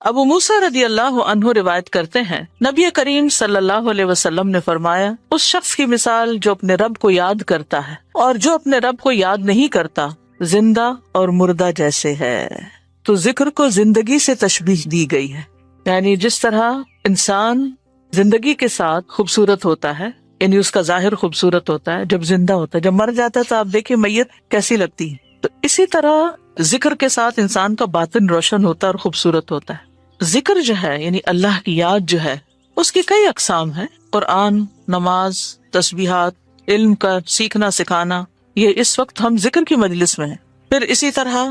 ابو موسیٰ رضی اللہ عنہ روایت کرتے ہیں، نبی کریم صلی اللہ علیہ وسلم نے فرمایا، اس شخص کی مثال جو اپنے رب کو یاد کرتا ہے اور جو اپنے رب کو یاد نہیں کرتا، زندہ اور مردہ جیسے ہے۔ تو ذکر کو زندگی سے تشبیہ دی گئی ہے، یعنی جس طرح انسان زندگی کے ساتھ خوبصورت ہوتا ہے، یعنی اس کا ظاہر خوبصورت ہوتا ہے جب زندہ ہوتا ہے، جب مر جاتا ہے تو آپ دیکھیں میت کیسی لگتی ہے، تو اسی طرح ذکر کے ساتھ انسان کا باطن روشن ہوتا ہے اور خوبصورت ہوتا ہے۔ ذکر جو ہے یعنی اللہ کی یاد جو ہے، اس کی کئی اقسام ہیں، قرآن، نماز، تسبیحات، علم کا سیکھنا سکھانا، یہ اس وقت ہم ذکر کی مجلس میں ہیں۔ پھر اسی طرح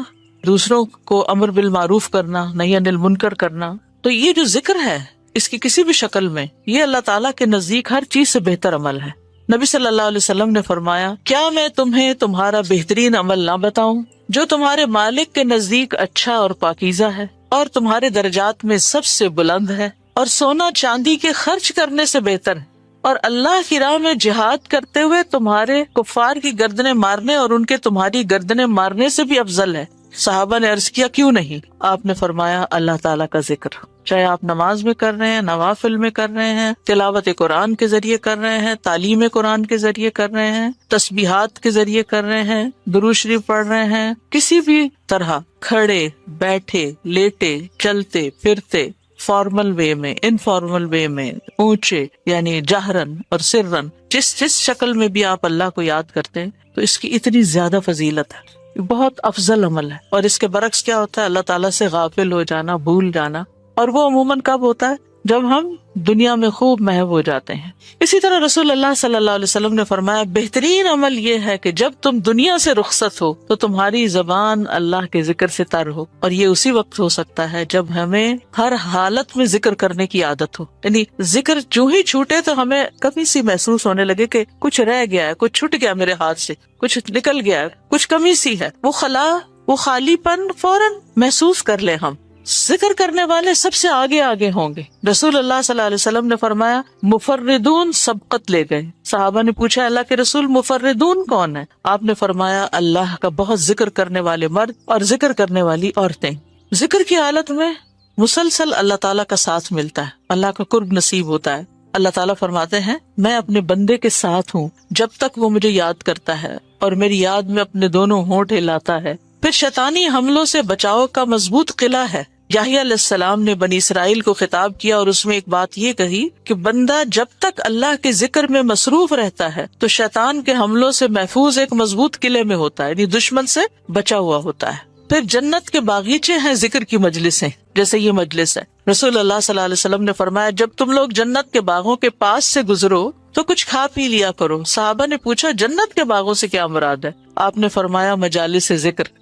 دوسروں کو امر بالمعروف کرنا، نہی عن المنکر کرنا، تو یہ جو ذکر ہے اس کی کسی بھی شکل میں، یہ اللہ تعالیٰ کے نزدیک ہر چیز سے بہتر عمل ہے۔ نبی صلی اللہ علیہ وسلم نے فرمایا، کیا میں تمہیں تمہارا بہترین عمل نہ بتاؤں جو تمہارے مالک کے نزدیک اچھا اور پاکیزہ ہے اور تمہارے درجات میں سب سے بلند ہے اور سونا چاندی کے خرچ کرنے سے بہتر ہے اور اللہ کی راہ میں جہاد کرتے ہوئے تمہارے کفار کی گردنیں مارنے اور ان کے تمہاری گردنیں مارنے سے بھی افضل ہے؟ صحابہ نے عرض کیا، کیوں نہیں؟ آپ نے فرمایا، اللہ تعالیٰ کا ذکر، چاہے آپ نماز میں کر رہے ہیں، نوافل میں کر رہے ہیں، تلاوت قرآن کے ذریعے کر رہے ہیں، تعلیم قرآن کے ذریعے کر رہے ہیں، تسبیحات کے ذریعے کر رہے ہیں، درود شریف پڑھ رہے ہیں، کسی بھی طرح کھڑے، بیٹھے، لیٹے، چلتے پھرتے، فارمل وے میں، انفارمل وے میں، اونچے یعنی جہرن اور سرن، جس شکل میں بھی آپ اللہ کو یاد کرتے ہیں، تو اس کی اتنی زیادہ فضیلت ہے، بہت افضل عمل ہے۔ اور اس کے برعکس کیا ہوتا ہے؟ اللہ تعالیٰ سے غافل ہو جانا، بھول جانا، اور وہ عموماً کب ہوتا ہے؟ جب ہم دنیا میں خوب محو ہو جاتے ہیں۔ اسی طرح رسول اللہ صلی اللہ علیہ وسلم نے فرمایا، بہترین عمل یہ ہے کہ جب تم دنیا سے رخصت ہو تو تمہاری زبان اللہ کے ذکر سے تر ہو، اور یہ اسی وقت ہو سکتا ہے جب ہمیں ہر حالت میں ذکر کرنے کی عادت ہو، یعنی ذکر جو ہی چھوٹے تو ہمیں کمی سی محسوس ہونے لگے کہ کچھ رہ گیا ہے، کچھ چھٹ گیا میرے ہاتھ سے، کچھ نکل گیا ہے، کچھ کمی سی ہے، وہ خالی پن فوراً محسوس کر لیں ہم۔ ذکر کرنے والے سب سے آگے آگے ہوں گے۔ رسول اللہ صلی اللہ علیہ وسلم نے فرمایا، مفردون سبقت لے گئے۔ صحابہ نے پوچھا، اللہ کے رسول مفردون کون ہے؟ آپ نے فرمایا، اللہ کا بہت ذکر کرنے والے مرد اور ذکر کرنے والی عورتیں۔ ذکر کی حالت میں مسلسل اللہ تعالیٰ کا ساتھ ملتا ہے، اللہ کا قرب نصیب ہوتا ہے۔ اللہ تعالیٰ فرماتے ہیں، میں اپنے بندے کے ساتھ ہوں جب تک وہ مجھے یاد کرتا ہے اور میری یاد میں اپنے دونوں ہونٹ ہلاتا ہے۔ پھر شیطانی حملوں سے بچاؤ کا مضبوط قلعہ ہے۔ یحییٰ علیہ السلام نے بنی اسرائیل کو خطاب کیا اور اس میں ایک بات یہ کہی کہ بندہ جب تک اللہ کے ذکر میں مصروف رہتا ہے تو شیطان کے حملوں سے محفوظ ایک مضبوط قلعے میں ہوتا ہے، یعنی دشمن سے بچا ہوا ہوتا ہے۔ پھر جنت کے باغیچے ہیں ذکر کی مجلسیں، جیسے یہ مجلس ہے۔ رسول اللہ صلی اللہ علیہ وسلم نے فرمایا، جب تم لوگ جنت کے باغوں کے پاس سے گزرو تو کچھ کھا پی لیا کرو۔ صحابہ نے پوچھا، جنت کے باغوں سے کیا مراد ہے؟ آپ نے فرمایا، مجالس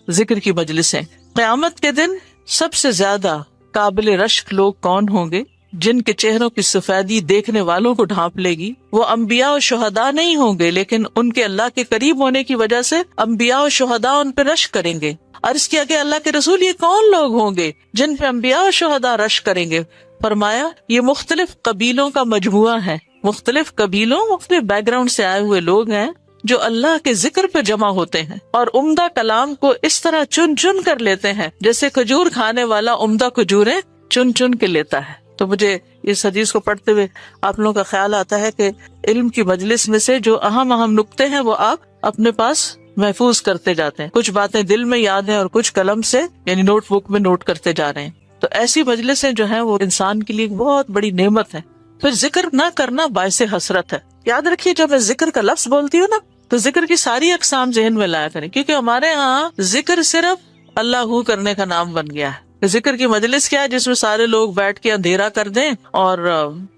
ذکر کی مجلسیں۔ قیامت کے دن سب سے زیادہ قابل رشک لوگ کون ہوں گے؟ جن کے چہروں کی سفیدی دیکھنے والوں کو ڈھانپ لے گی۔ وہ انبیاء و شہداء نہیں ہوں گے، لیکن ان کے اللہ کے قریب ہونے کی وجہ سے انبیاء و شہداء ان پہ رشک کریں گے۔ عرض کیا کہ اللہ کے رسول، یہ کون لوگ ہوں گے جن پہ انبیاء و شہداء رشک کریں گے؟ فرمایا، یہ مختلف قبیلوں کا مجموعہ ہے، مختلف قبیلوں، مختلف بیک گراؤنڈ سے آئے ہوئے لوگ ہیں جو اللہ کے ذکر پہ جمع ہوتے ہیں اور عمدہ کلام کو اس طرح چن چن کر لیتے ہیں جیسے کھجور کھانے والا عمدہ کھجوریں چن چن کے لیتا ہے۔ تو مجھے اس حدیث کو پڑھتے ہوئے آپ لوگوں کا خیال آتا ہے کہ علم کی مجلس میں سے جو اہم نقطے ہیں وہ آپ اپنے پاس محفوظ کرتے جاتے ہیں، کچھ باتیں دل میں یاد ہیں اور کچھ قلم سے یعنی نوٹ بک میں نوٹ کرتے جا رہے ہیں۔ تو ایسی مجلسیں جو ہیں وہ انسان کے لیے بہت بڑی نعمت ہے۔ پھر ذکر نہ کرنا باعث حسرت ہے۔ یاد رکھیے، جب میں ذکر کا لفظ بولتی ہوں نا تو ذکر کی ساری اقسام ذہن میں لایا کریں، کیونکہ ہمارے ہاں ذکر صرف اللہ کرنے کا نام بن گیا ہے۔ ذکر کی مجلس کیا ہے؟ جس میں سارے لوگ بیٹھ کے اندھیرا کر دیں اور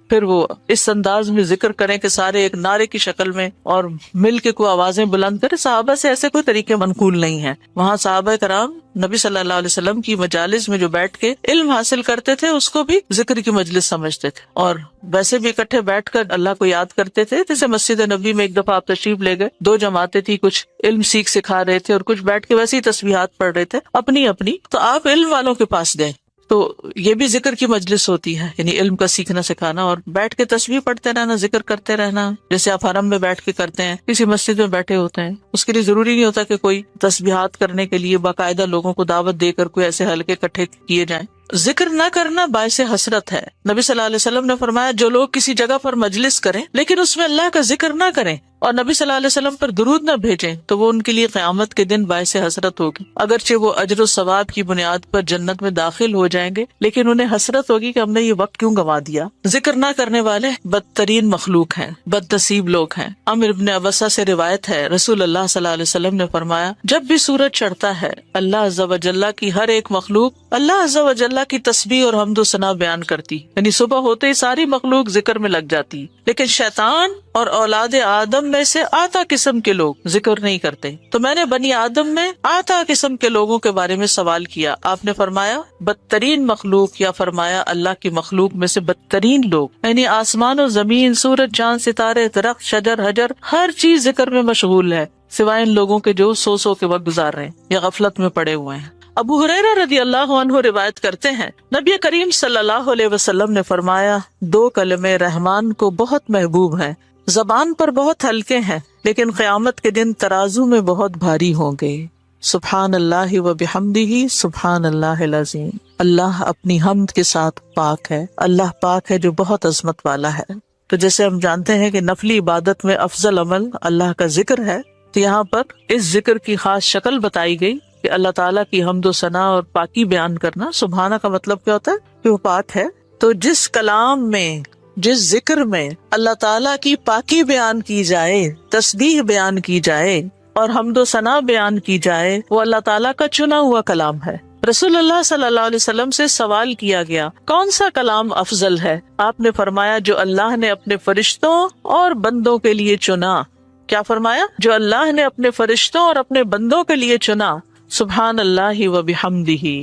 پھر وہ اس انداز میں ذکر کریں کہ سارے ایک نعرے کی شکل میں اور مل کے کوئی آوازیں بلند کریں۔ صحابہ سے ایسے کوئی طریقے منقول نہیں ہیں۔ وہاں صحابہ کرام نبی صلی اللہ علیہ وسلم کی مجالس میں جو بیٹھ کے علم حاصل کرتے تھے اس کو بھی ذکر کی مجلس سمجھتے تھے، اور ویسے بھی اکٹھے بیٹھ کر اللہ کو یاد کرتے تھے۔ جیسے مسجد نبی میں ایک دفعہ آپ تشریف لے گئے، 2 جماعتیں تھی، کچھ علم سکھا رہے تھے اور کچھ بیٹھ کے ویسے ہی تسبیحات پڑھ رہے تھے اپنی اپنی، تو آپ علم والوں کے پاس گئے، تو یہ بھی ذکر کی مجلس ہوتی ہے، یعنی علم کا سیکھنا سکھانا اور بیٹھ کے تسبیح پڑھتے رہنا، ذکر کرتے رہنا، جیسے آپ حرم میں بیٹھ کے کرتے ہیں، کسی مسجد میں بیٹھے ہوتے ہیں۔ اس کے لیے ضروری نہیں ہوتا کہ کوئی تسبیحات کرنے کے لیے باقاعدہ لوگوں کو دعوت دے کر کوئی ایسے حلقے اکٹھے کیے جائیں۔ ذکر نہ کرنا باعث حسرت ہے. نبی صلی اللہ علیہ وسلم نے فرمایا جو لوگ کسی جگہ پر مجلس کریں لیکن اس میں اللہ کا ذکر نہ کریں اور نبی صلی اللہ علیہ وسلم پر درود نہ بھیجیں تو وہ ان کے لیے قیامت کے دن باعث حسرت ہوگی. اگرچہ وہ اجر و ثواب کی بنیاد پر جنت میں داخل ہو جائیں گے لیکن انہیں حسرت ہوگی کہ ہم نے یہ وقت کیوں گنوا دیا. ذکر نہ کرنے والے بدترین مخلوق ہیں، بد نصیب لوگ ہیں. عمرو بن ابسہ سے روایت ہے، رسول اللہ صلی اللہ علیہ وسلم نے فرمایا جب بھی سورج چڑھتا ہے اللہ عز و جل کی ہر ایک مخلوق اللہ عز و جل کی تسبیح اور حمد و ثنا بیان کرتی، یعنی صبح ہوتے ہی ساری مخلوق ذکر میں لگ جاتی. لیکن شیطان اور اولاد آدم میں سے آتا قسم کے لوگ ذکر نہیں کرتے. تو میں نے بنی آدم میں آتا قسم کے لوگوں کے بارے میں سوال کیا. آپ نے فرمایا بدترین مخلوق، یا فرمایا اللہ کی مخلوق میں سے بدترین لوگ، یعنی آسمان و زمین، سورج چاند ستارے درخت شجر حجر ہر چیز ذکر میں مشغول ہے سوائے ان لوگوں کے جو سو کے وقت گزار رہے ہیں یا غفلت میں پڑے ہوئے ہیں. ابو ہریرہ رضی اللہ عنہ روایت کرتے ہیں نبی کریم صلی اللہ علیہ وسلم نے فرمایا دو کلمے رحمان کو بہت محبوب ہیں، زبان پر بہت ہلکے ہیں لیکن قیامت کے دن ترازو میں بہت بھاری ہوں گے. سبحان اللہ و بحمدہ سبحان اللہ العظیم. اللہ اپنی حمد کے ساتھ پاک ہے، اللہ پاک ہے جو بہت عظمت والا ہے. تو جیسے ہم جانتے ہیں کہ نفلی عبادت میں افضل عمل اللہ کا ذکر ہے، تو یہاں پر اس ذکر کی خاص شکل بتائی گئی کہ اللہ تعالیٰ کی حمد و ثنا اور پاکی بیان کرنا. سبحانہ کا مطلب کیا ہوتا ہے کہ وہ پاک ہے. تو جس کلام میں، جس ذکر میں اللہ تعالیٰ کی پاکی بیان کی جائے، تسبیح بیان کی جائے اور حمد و ثنا بیان کی جائے، وہ اللہ تعالیٰ کا چنا ہوا کلام ہے. رسول اللہ صلی اللہ علیہ وسلم سے سوال کیا گیا کون سا کلام افضل ہے؟ آپ نے فرمایا جو اللہ نے اپنے فرشتوں اور بندوں کے لیے چنا. کیا فرمایا؟ جو اللہ نے اپنے فرشتوں اور اپنے بندوں کے لیے چنا. سبحان اللہ و بحمدہ.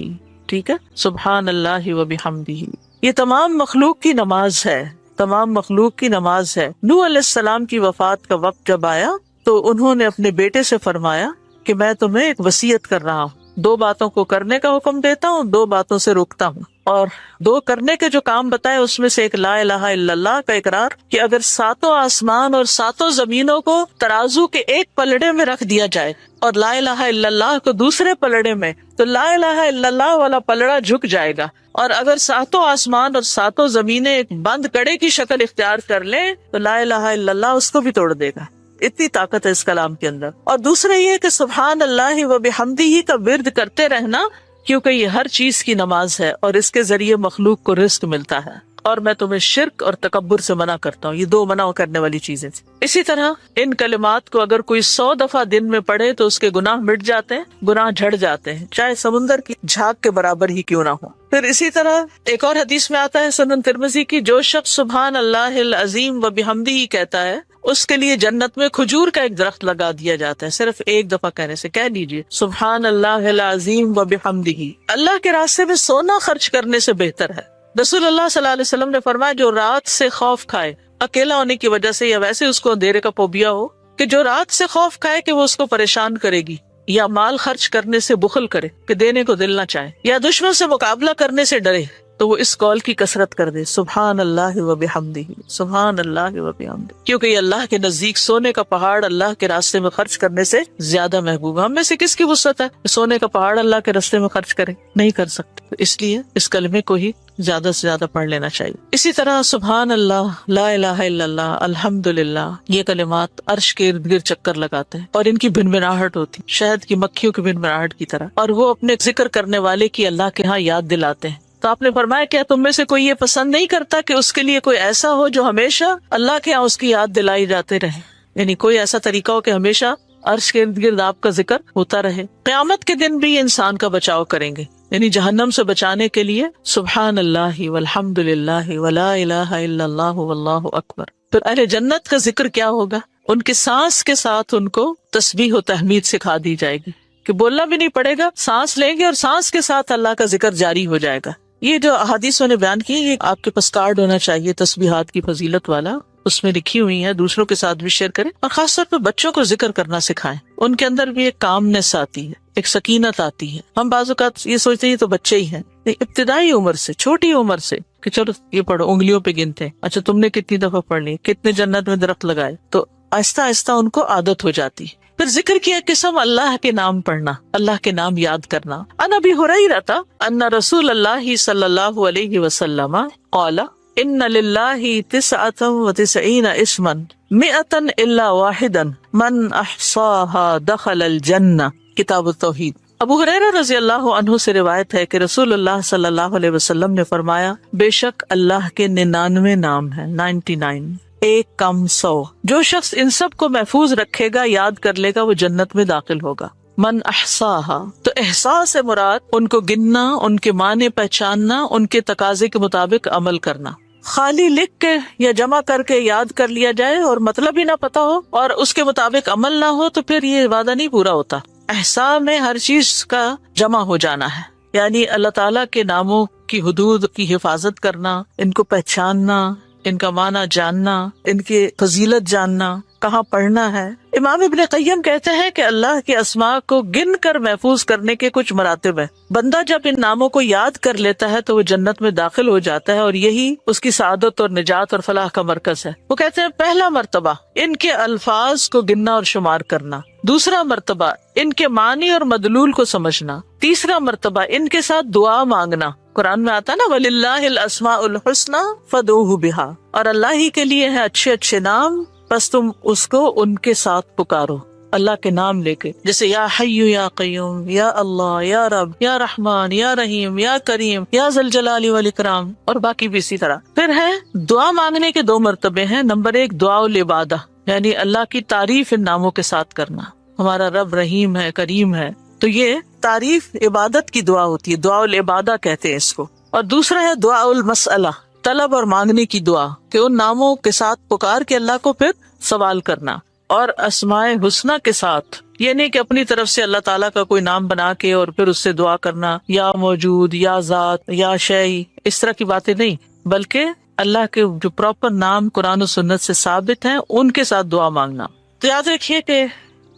ٹھیک ہے، سبحان اللہ و بحمدہ. یہ تمام مخلوق کی نماز ہے، تمام مخلوق کی نماز ہے. نوح علیہ السلام کی وفات کا وقت جب آیا تو انہوں نے اپنے بیٹے سے فرمایا کہ میں تمہیں ایک وصیت کر رہا ہوں، دو باتوں کو کرنے کا حکم دیتا ہوں، دو باتوں سے روکتا ہوں. اور دو کرنے کے جو کام بتائے اس میں سے ایک لا الہ الا اللہ کا اقرار، کہ اگر ساتوں آسمان اور ساتوں زمینوں کو ترازو کے ایک پلڑے میں رکھ دیا جائے اور لا الہ الا اللہ کو دوسرے پلڑے میں، تو لا الہ الا اللہ والا پلڑا جھک جائے گا. اور اگر ساتوں آسمان اور ساتوں زمینیں ایک بند کڑے کی شکل اختیار کر لیں تو لا الہ الا اللہ اس کو بھی توڑ دے گا. اتنی طاقت ہے اس کلام کے اندر. اور دوسرا یہ کہ سبحان اللہ و بحمدہ کا ورد کرتے رہنا، کیونکہ یہ ہر چیز کی نماز ہے اور اس کے ذریعے مخلوق کو رزق ملتا ہے. اور میں تمہیں شرک اور تکبر سے منع کرتا ہوں. یہ دو منع کرنے والی چیزیں تھیں. اسی طرح ان کلمات کو اگر کوئی 100 دفعہ دن میں پڑھے تو اس کے گناہ مٹ جاتے ہیں، گناہ جھڑ جاتے ہیں، چاہے سمندر کی جھاگ کے برابر ہی کیوں نہ ہو. پھر اسی طرح ایک اور حدیث میں آتا ہے سنن ترمذی کی، جو شخص سبحان اللہ العظیم و بحمدہ کہتا ہے اس کے لیے جنت میں کھجور کا ایک درخت لگا دیا جاتا ہے. صرف ایک دفعہ کہنے سے. کہہ لیجیے سبحان اللہ العظیم و بحمدہ. اللہ کے راستے میں سونا خرچ کرنے سے بہتر ہے. رسول اللہ صلی اللہ علیہ وسلم نے فرمایا جو رات سے خوف کھائے، اکیلا ہونے کی وجہ سے یا ویسے اس کو اندھیرے کا فوبیا ہو، کہ جو رات سے خوف کھائے کہ وہ اس کو پریشان کرے گی، یا مال خرچ کرنے سے بخل کرے کہ دینے کو دل نہ چاہے، یا دشمن سے مقابلہ کرنے سے ڈرے، تو وہ اس قول کی کثرت کر دے سبحان اللہ و بحمدہ، سبحان اللہ و بحمدہ. کیونکہ یہ اللہ کے نزدیک سونے کا پہاڑ اللہ کے راستے میں خرچ کرنے سے زیادہ محبوب ہے. ہم میں سے کس کی وسعت ہے سونے کا پہاڑ اللہ کے راستے میں خرچ کرے؟ نہیں کر سکتے. اس لیے اس کلمے کو ہی زیادہ سے زیادہ پڑھ لینا چاہیے. اسی طرح سبحان اللہ، لا الہ الا اللہ، الحمدللہ، یہ کلمات عرش کے ارد گرد چکر لگاتے ہیں اور ان کی بھنبھناہٹ ہوتی شہد کی مکھیوں کی بھنبھناہٹ کی طرح، اور وہ اپنے ذکر کرنے والے کی اللہ کے ہاں یاد دلاتے ہیں. تو آپ نے فرمایا کیا تم میں سے کوئی یہ پسند نہیں کرتا کہ اس کے لیے کوئی ایسا ہو جو ہمیشہ اللہ کے ہاں اس کی یاد دلائی جاتے رہے؟ یعنی کوئی ایسا طریقہ ہو کہ ہمیشہ عرش کے ارد گرد آپ کا ذکر ہوتا رہے. قیامت کے دن بھی انسان کا بچاؤ کریں گے، یعنی جہنم سے بچانے کے لیے سبحان اللہ والحمد للہ ولا الہ الا اللہ واللہ اکبر. پھر اہل جنت کا ذکر کیا ہوگا؟ ان کے سانس کے ساتھ ان کو تسبیح و تحمید سکھا دی جائے گی کہ بولنا بھی نہیں پڑے گا، سانس لیں گے اور سانس کے ساتھ اللہ کا ذکر جاری ہو جائے گا. یہ جو احادیثوں نے بیان کی، یہ آپ کے پاس کارڈ ہونا چاہیے تسبیحات کی فضیلت والا، اس میں لکھی ہوئی ہیں، دوسروں کے ساتھ بھی شیئر کریں. اور خاص طور پہ بچوں کو ذکر کرنا سکھائیں. ان کے اندر بھی ایک کامنس آتی ہے، ایک سکینت آتی ہے. ہم بعض اوقات یہ سوچتے ہیں یہ تو بچے ہی ہیں، ابتدائی عمر سے، چھوٹی عمر سے کہ چلو یہ پڑھو، انگلیوں پہ گنتے ہیں، اچھا تم نے کتنی دفعہ پڑھ لی، کتنے جنت میں درخت لگائے، تو آہستہ آہستہ ان کو عادت ہو جاتی ہے. پھر ذکر کیا قسم اللہ کے نام پڑھنا، اللہ کے نام یاد کرنا۔ عن ابی ہریرہ ان رسول اللہ صلی اللہ علیہ وسلم قال ان للہ 99 اسما 100 الا واحدا من احصاها دخل الجنہ۔ کتاب التوحید۔ ابو ہریرہ رضی اللہ عنہ سے روایت ہے کہ رسول اللہ صلی اللہ علیہ وسلم نے فرمایا، بے شک اللہ کے 99 نام ہیں، 99، ایک کم 100۔ جو شخص ان سب کو محفوظ رکھے گا، یاد کر لے گا، وہ جنت میں داخل ہوگا۔ من احصاہا، تو احصاء سے مراد ان کو گننا، ان کے معنی پہچاننا، ان کے تقاضے کے مطابق عمل کرنا۔ خالی لکھ کے یا جمع کر کے یاد کر لیا جائے اور مطلب ہی نہ پتا ہو اور اس کے مطابق عمل نہ ہو تو پھر یہ وعدہ نہیں پورا ہوتا۔ احصاء میں ہر چیز کا جمع ہو جانا ہے، یعنی اللہ تعالیٰ کے ناموں کی حدود کی حفاظت کرنا، ان کو پہچاننا، ان کا معنی جاننا، ان کی فضیلت جاننا، کہاں پڑھنا ہے۔ امام ابن قیم کہتے ہیں کہ اللہ کے اسماء کو گن کر محفوظ کرنے کے کچھ مراتب ہیں۔ بندہ جب ان ناموں کو یاد کر لیتا ہے تو وہ جنت میں داخل ہو جاتا ہے، اور یہی اس کی سعادت اور نجات اور فلاح کا مرکز ہے۔ وہ کہتے ہیں پہلا مرتبہ ان کے الفاظ کو گننا اور شمار کرنا، دوسرا مرتبہ ان کے معنی اور مدلول کو سمجھنا، تیسرا مرتبہ ان کے ساتھ دعا مانگنا۔ قرآن میں آتا نا وَلِلَّهِ الْأَسْمَاءُ الْحُسْنَى فَادْعُوهُ بِهَا، اور اللہ ہی کے لیے ہیں اچھے اچھے نام، بس تم اس کو ان کے ساتھ پکارو، اللہ کے نام لے کے، جیسے یا حی یا قیوم، یا اللہ، یا رب، یا رحمان، یا رحیم، یا کریم، یا ذی الجلال والاکرام، اور باقی بھی اسی طرح۔ پھر ہے دعا مانگنے کے 2 مرتبے ہیں۔ نمبر 1 دعاء العبادہ، یعنی اللہ کی تعریف ان ناموں کے ساتھ کرنا، ہمارا رب رحیم ہے، کریم ہے، تو یہ تعریف عبادت کی دعا ہوتی ہے، دعاء العبادہ کہتے ہیں اس کو۔ اور دوسرا ہے دعاء المسئلہ، طلب اور مانگنے کی دعا، کہ ان ناموں کے ساتھ پکار کے اللہ کو پھر سوال کرنا۔ اور اسماء حسنہ کے ساتھ، یہ نہیں کہ اپنی طرف سے اللہ تعالیٰ کا کوئی نام بنا کے اور پھر اس سے دعا کرنا، یا موجود، یا ذات، یا شیء، اس طرح کی باتیں نہیں، بلکہ اللہ کے جو پراپر نام قرآن و سنت سے ثابت ہیں ان کے ساتھ دعا مانگنا۔ تو یاد رکھیے کہ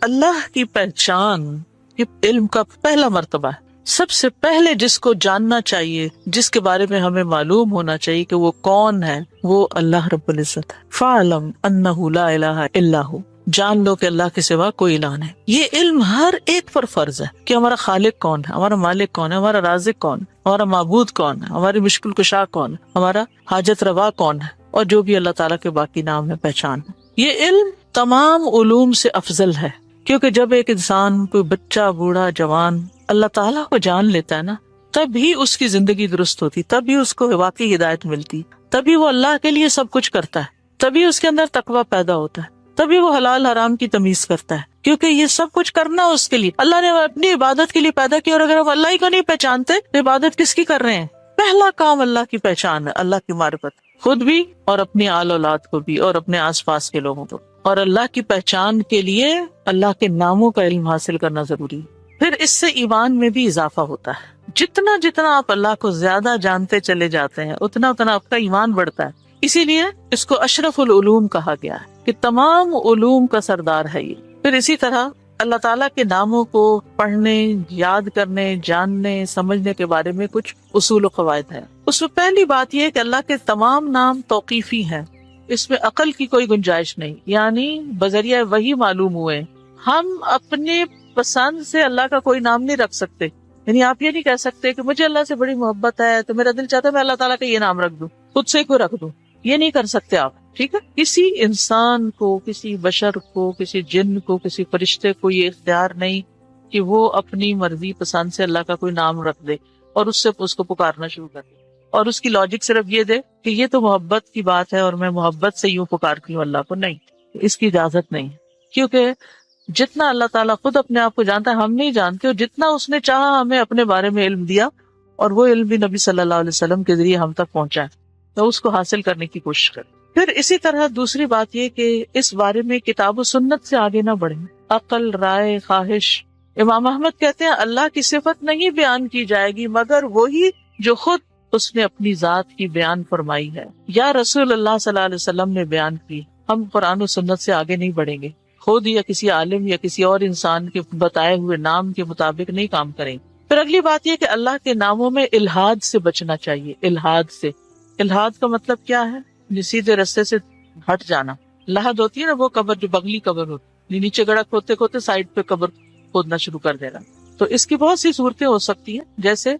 اللہ کی پہچان یہ علم کا پہلا مرتبہ ہے۔ سب سے پہلے جس کو جاننا چاہیے، جس کے بارے میں ہمیں معلوم ہونا چاہیے کہ وہ کون ہے، وہ اللہ رب العزت ہے۔ فَاعْلَمْ أَنَّهُ لَا إِلَهَ إِلَّا هُوَ، جان لو کہ اللہ کے سوا کوئی الہ نہیں۔ یہ علم ہر ایک پر فرض ہے کہ ہمارا خالق کون ہے، ہمارا مالک کون ہے، ہمارا رازق کون ہے، ہمارا معبود کون ہے، ہماری مشکل کشا کون ہے، ہمارا حاجت روا کون ہے، اور جو بھی اللہ تعالیٰ کے باقی نام ہے، پہچان ہے۔ یہ علم تمام علوم سے افضل ہے، کیونکہ جب ایک انسان، کوئی بچہ، بوڑھا، جوان اللہ تعالیٰ کو جان لیتا ہے نا، تب ہی اس کی زندگی درست ہوتی، تب ہی اس کو واقعی ہدایت ملتی، تبھی وہ اللہ کے لیے سب کچھ کرتا ہے، تبھی اس کے اندر تقویٰ پیدا ہوتا ہے، تبھی وہ حلال حرام کی تمیز کرتا ہے، کیونکہ یہ سب کچھ کرنا اس کے لیے اللہ نے اپنی عبادت کے لیے پیدا کیا۔ اور اگر ہم اللہ ہی کو نہیں پہچانتے تو عبادت کس کی کر رہے ہیں؟ پہلا کام اللہ کی پہچان ہے، اللہ کی معرفت، خود بھی اور اپنی آل اولاد کو بھی اور اپنے آس پاس کے لوگوں کو۔ اور اللہ کی پہچان کے لیے اللہ کے ناموں کا علم حاصل کرنا ضروری ہے۔ پھر اس سے ایمان میں بھی اضافہ ہوتا ہے، جتنا جتنا آپ اللہ کو زیادہ جانتے چلے جاتے ہیں اتنا اتنا آپ کا ایمان بڑھتا ہے۔ اسی لیے اس کو اشرف العلوم کہا گیا ہے کہ تمام علوم کا سردار ہے یہ۔ پھر اسی طرح اللہ تعالیٰ کے ناموں کو پڑھنے، یاد کرنے، جاننے، سمجھنے کے بارے میں کچھ اصول و قواعد ہیں۔ اس میں پہلی بات یہ ہے کہ اللہ کے تمام نام توقیفی ہیں، اس میں عقل کی کوئی گنجائش نہیں، یعنی بذریعہ وحی معلوم ہوئے۔ ہم اپنے پسند سے اللہ کا کوئی نام نہیں رکھ سکتے، یعنی آپ یہ نہیں کہہ سکتے کہ مجھے اللہ سے بڑی محبت ہے تو میرا دل چاہتا ہے میں اللہ تعالیٰ کا یہ نام رکھ دوں، خود سے کوئی رکھ دوں، یہ نہیں کر سکتے آپ، ٹھیک ہے؟ کسی انسان کو، کسی بشر کو، کسی جن کو، کسی فرشتے کو یہ اختیار نہیں کہ وہ اپنی مرضی پسند سے اللہ کا کوئی نام رکھ دے اور اس سے اس کو پکارنا شروع کر دے، اور اس کی لاجک صرف یہ دے کہ یہ تو محبت کی بات ہے اور میں محبت سے یوں پکارتی ہوں اللہ کو۔ نہیں، اس کی اجازت نہیں، کیونکہ جتنا اللہ تعالیٰ خود اپنے آپ کو جانتا ہے ہم نہیں جانتے، اور جتنا اس نے چاہا ہمیں اپنے بارے میں علم دیا، اور وہ علم بھی نبی صلی اللہ علیہ وسلم کے ذریعے ہم تک پہنچا ہے، تو اس کو حاصل کرنے کی کوشش کریں۔ پھر اسی طرح دوسری بات یہ کہ اس بارے میں کتاب و سنت سے آگے نہ بڑھیں، عقل، رائے، خواہش۔ امام احمد کہتے ہیں اللہ کی صفت نہیں بیان کی جائے گی مگر وہی جو خود اس نے اپنی ذات کی بیان فرمائی ہے یا رسول اللہ صلی اللہ علیہ وسلم نے بیان کی۔ ہم قرآن و سنت سے آگے نہیں بڑھیں گے، خود یا کسی عالم یا کسی اور انسان کے بتائے ہوئے نام کے مطابق نہیں کام کریں۔ پھر اگلی بات یہ کہ اللہ کے ناموں میں الحاد سے بچنا چاہیے۔ الحاد سے، الحاد کا مطلب کیا ہے؟ سیدھے رستے سے ہٹ جانا۔ لحد ہوتی ہے نا وہ قبر جو بغلی قبر ہوتی، نیچے گڑھا کھودتے کھودتے سائڈ پہ قبر کھودنا شروع کر دینا. تو اس کی بہت سی صورتیں ہو سکتی ہیں، جیسے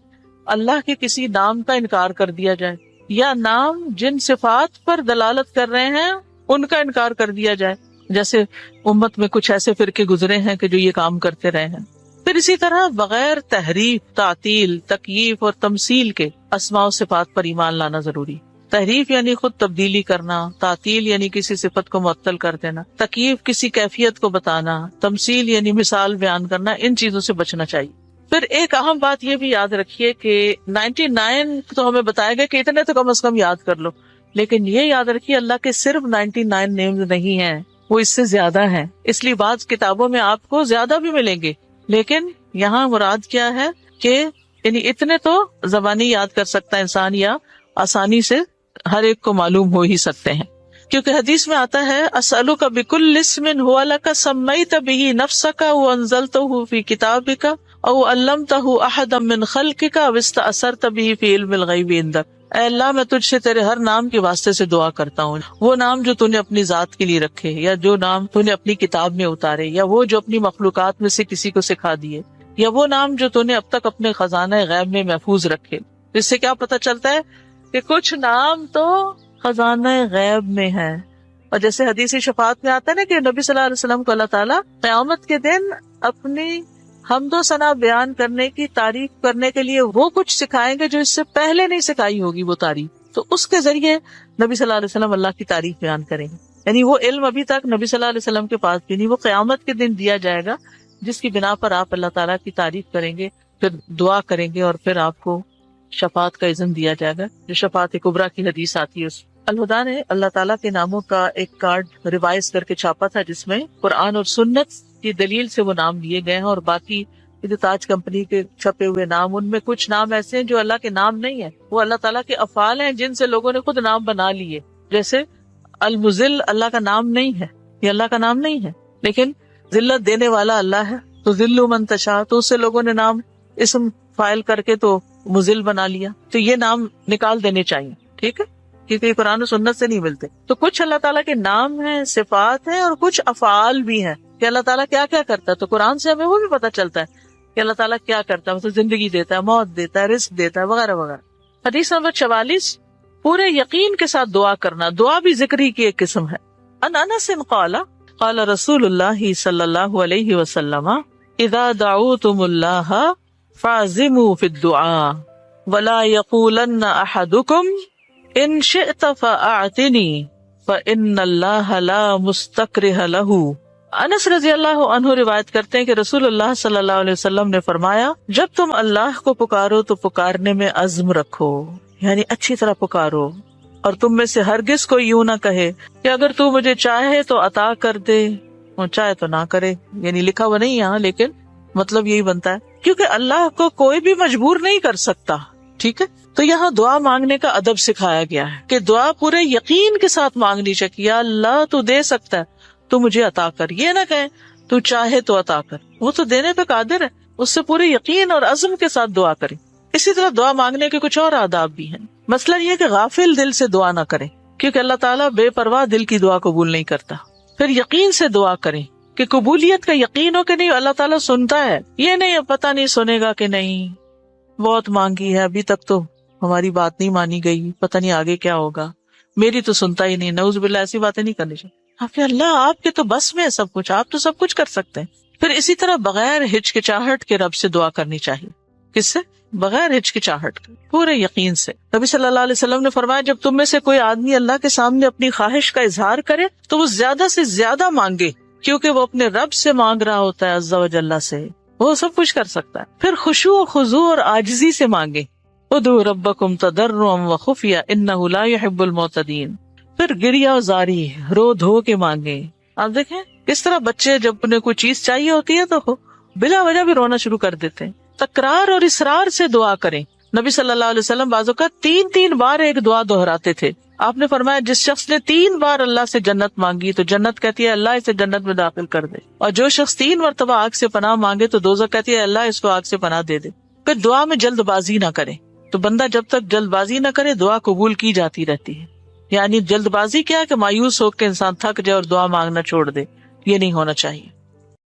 اللہ کے کسی نام کا انکار کر دیا جائے، یا نام جن صفات پر دلالت کر رہے ہیں ان کا انکار کر دیا جائے، جیسے امت میں کچھ ایسے فرقے گزرے ہیں کہ جو یہ کام کرتے رہے ہیں. پھر اسی طرح بغیر تحریف، تعطیل، تکییف اور تمثیل کے اسماء و صفات پر ایمان لانا ضروری. تحریف یعنی خود تبدیلی کرنا، تعطیل یعنی کسی صفت کو معطل کر دینا، تکییف کسی کیفیت کو بتانا، تمثیل یعنی مثال بیان کرنا، ان چیزوں سے بچنا چاہیے. پھر ایک اہم بات یہ بھی یاد رکھیے کہ 99 تو ہمیں بتایا گیا کہ اتنے تو کم از کم یاد کر لو، لیکن یہ یاد رکھیے اللہ کے صرف 99 نیمز نہیں ہیں، وہ اس سے زیادہ ہیں. اس لیے بعض کتابوں میں آپ کو زیادہ بھی ملیں گے، لیکن یہاں مراد کیا ہے کہ یعنی اتنے تو زبانی یاد کر سکتا ہے انسان، یا آسانی سے ہر ایک کو معلوم ہو ہی سکتے ہیں. کیونکہ حدیث میں آتا ہے اسألک بکل اسم هو لک سمیت به نفسک وانزلته فی کتابک او علمته احدا من خلقک او استأثرت به فی علم الغیب عندک. اے اللہ میں تجھ سے تیرے ہر نام کے واسطے سے دعا کرتا ہوں، وہ نام جو تو نے اپنی ذات کے لیے رکھے، یا جو نام تو نے اپنی کتاب میں اتارے، یا وہ جو اپنی مخلوقات میں سے کسی کو سکھا دیے، یا وہ نام جو تو نے اب تک اپنے خزانہ غیب میں محفوظ رکھے. اس سے کیا پتہ چلتا ہے کہ کچھ نام تو خزانہ غیب میں ہے. اور جیسے حدیث شفاعت میں آتا ہے نا کہ نبی صلی اللہ علیہ وسلم کو اللہ تعالیٰ قیامت کے دن اپنی حمد و ثنا بیان کرنے کی، تعریف کرنے کے لیے وہ کچھ سکھائیں گے جو اس سے پہلے نہیں سکھائی ہوگی وہ تعریف. تو اس کے ذریعے نبی صلی اللہ علیہ وسلم اللہ کی تعریف بیان کریں گے. یعنی وہ علم ابھی تک نبی صلی اللہ علیہ وسلم کے پاس بھی نہیں، وہ قیامت کے دن دیا جائے گا، جس کی بنا پر آپ اللہ تعالیٰ کی تعریف کریں گے، پھر دعا کریں گے، اور پھر آپ کو شفاعت کا اذن دیا جائے گا، جو شفاعت کبریٰ کی حدیث آتی ہے. الہدیٰ نے اللہ تعالیٰ کے ناموں کا ایک کارڈ ریوائز کر کے چھاپا تھا، جس میں قرآن اور سنت کی دلیل سے وہ نام لیے گئے ہیں، اور باقی جو تاج کمپنی کے چھپے ہوئے نام، ان میں کچھ نام ایسے ہیں جو اللہ کے نام نہیں ہیں، وہ اللہ تعالیٰ کے افعال ہیں جن سے لوگوں نے خود نام بنا لیے. جیسے المذل اللہ کا نام نہیں ہے، یہ اللہ کا نام نہیں ہے، لیکن ذلت دینے والا اللہ ہے، تو ذل من تشاء، تو اس سے لوگوں نے نام اسم فائل کر کے تو مذل بنا لیا. تو یہ نام نکال دینے چاہیے، ٹھیک ہے، کیونکہ یہ قرآن و سنت سے نہیں ملتے. تو کچھ اللہ تعالیٰ کے نام ہیں، صفات ہیں، اور کچھ افعال بھی ہیں کہ اللہ تعالیٰ کیا کیا کرتا ہے. تو قرآن سے ہمیں وہ بھی پتہ چلتا ہے کہ اللہ تعالیٰ کیا کرتا ہے، مطلب زندگی دیتا ہے، موت دیتا ہے، رزق دیتا ہے، وغیرہ وغیرہ. حدیث نمبر 44، پورے یقین کے ساتھ دعا کرنا. دعا بھی ذکری کی ایک قسم ہے. ان انس قال قال رسول اللہ صلی اللہ علیہ وسلم اذا دعوتم اللہ فعزموا فی الدعاء ولا یقولن احدکم ان شئت فاعتنی فان اللہ لا مستکرہ لہ. انس رضی اللہ عنہ روایت کرتے ہیں کہ رسول اللہ صلی اللہ علیہ وسلم نے فرمایا، جب تم اللہ کو پکارو تو پکارنے میں عزم رکھو، یعنی اچھی طرح پکارو، اور تم میں سے ہرگز کوئی یوں نہ کہے کہ اگر تو مجھے چاہے تو عطا کر دے اور چاہے تو نہ کرے. یعنی لکھا ہوا نہیں یہاں، لیکن مطلب یہی بنتا ہے، کیونکہ اللہ کو کوئی بھی مجبور نہیں کر سکتا. ٹھیک ہے، تو یہاں دعا مانگنے کا ادب سکھایا گیا ہے کہ دعا پورے یقین کے ساتھ مانگنی چاہیے. یا اللہ تو دے سکتا ہے، تو مجھے عطا کر. یہ نہ کہیں تو چاہے تو عطا کر، وہ تو دینے پہ قادر ہے. اس سے پورے یقین اور عزم کے ساتھ دعا کریں. اسی طرح دعا مانگنے کے کچھ اور آداب بھی ہیں. مسئلہ یہ کہ غافل دل سے دعا نہ کریں، کیونکہ اللہ تعالیٰ بے پرواہ دل کی دعا قبول نہیں کرتا. پھر یقین سے دعا کریں کہ قبولیت کا یقین ہو کہ نہیں اللہ تعالیٰ سنتا ہے. یہ نہیں پتہ نہیں سنے گا کہ نہیں، بہت مانگی ہے ابھی تک تو ہماری بات نہیں مانی گئی، پتہ نہیں آگے کیا ہوگا، میری تو سنتا ہی نہیں. نعوذ باللہ، ایسی باتیں نہیں کرنی چاہیے. آپ اللہ آپ کے تو بس میں ہے سب کچھ، آپ تو سب کچھ کر سکتے ہیں. پھر اسی طرح بغیر ہچکچاہٹ کے رب سے دعا کرنی چاہیے. کس سے؟ بغیر ہچکچاہٹ کے، پورے یقین سے. نبی صلی اللہ علیہ وسلم نے فرمایا، جب تم میں سے کوئی آدمی اللہ کے سامنے اپنی خواہش کا اظہار کرے تو وہ زیادہ سے زیادہ مانگے، کیونکہ وہ اپنے رب سے مانگ رہا ہوتا ہے عز و جل سے، وہ سب کچھ کر سکتا ہے. پھر خشوع و خضوع اور عاجزی سے مانگے. ادعوا ربکم تضرعا وخفیا انہ لا يحب المعتدین. پھر گریا و زاری، رو دھو کے مانگے. آپ دیکھیں کس طرح بچے جب انہیں کوئی چیز چاہیے ہوتی ہے تو بلا وجہ بھی رونا شروع کر دیتے ہیں. تکرار اور اصرار سے دعا کریں. نبی صلی اللہ علیہ وسلم بعض اوقات 3 بار ایک دعا دہراتے تھے. آپ نے فرمایا جس شخص نے 3 بار اللہ سے جنت مانگی تو جنت کہتی ہے اللہ اسے جنت میں داخل کر دے، اور جو شخص 3 مرتبہ آگ سے پناہ مانگے تو دوزخ کہتی ہے اللہ اس کو آگ سے پناہ دے دے. پھر دعا میں جلد بازی نہ کرے. تو بندہ جب تک جلد بازی نہ کرے دعا قبول کی جاتی رہتی ہے. یعنی جلد بازی کیا ہے کہ مایوس ہو کے انسان تھک جائے اور دعا مانگنا چھوڑ دے، یہ نہیں ہونا چاہیے.